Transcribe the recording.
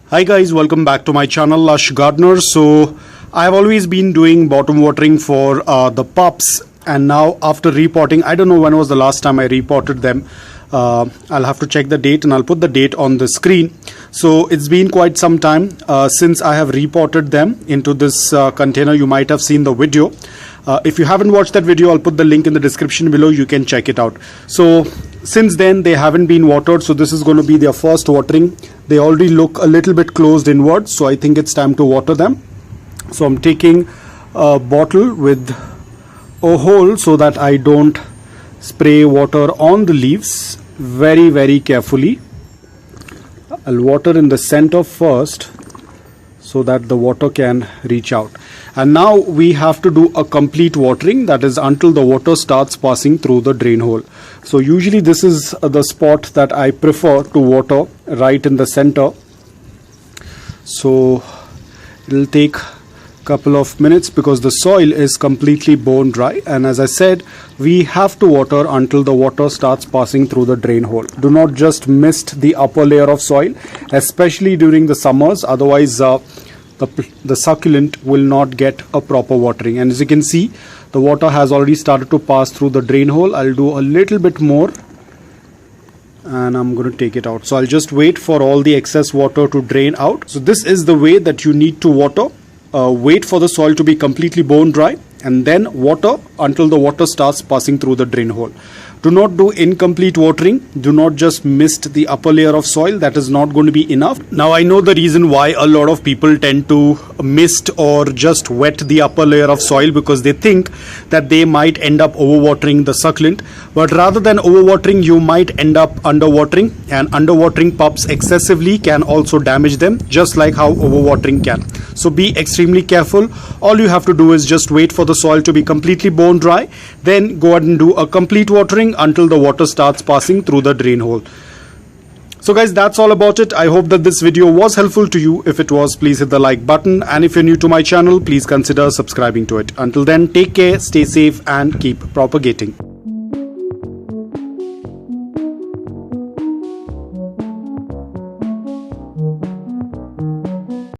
Hi guys, welcome back to my channel Lush Gardener. So I have always been doing bottom watering for the pups, and now after repotting, I don't know when was the last time I repotted them. I'll have to check the date and I'll put the date on the screen. So it's been quite some time since I have repotted them into this container. You might have seen the video. If you haven't watched that video, I'll put the link in the description below. You can check it out. So since then they haven't been watered, so this is going to be their first watering. They already look a little bit closed inwards, so I think it's time to water them. So I'm taking a bottle with a hole so that I don't spray water on the leaves. Very carefully. I'll water in the center first so that the water can reach out. And now we have to do a complete watering, that is until the water starts passing through the drain hole. So usually this is the spot that I prefer to water, right in the center. So it'll take a couple of minutes because the soil is completely bone dry, and as I said, we have to water until the water starts passing through the drain hole. Do not just mist the upper layer of soil, especially during the summers, otherwise the succulent will not get a proper watering. And as you can see, the water has already started to pass through the drain hole. I'll do a little bit more and I'm going to take it out. So I'll just wait for all the excess water to drain out. So this is the way that you need to water. Wait for the soil to be completely bone dry and then water until the water starts passing through the drain hole. Do not do incomplete watering. Do not just mist the upper layer of soil. That is not going to be enough. Now I know the reason why a lot of people tend to mist or just wet the upper layer of soil, because they think that they might end up overwatering the succulent. But rather than overwatering, you might end up underwatering, and underwatering pups excessively can also damage them, just like how overwatering can. So be extremely careful. All you have to do is just wait for the soil to be completely bone dry, then go ahead and do a complete watering until the water starts passing through the drain hole. So guys, that's all about it. I hope that this video was helpful to you. If it was, please hit the like button, and if you're new to my channel, please consider subscribing to it. Until then, take care, stay safe and keep propagating.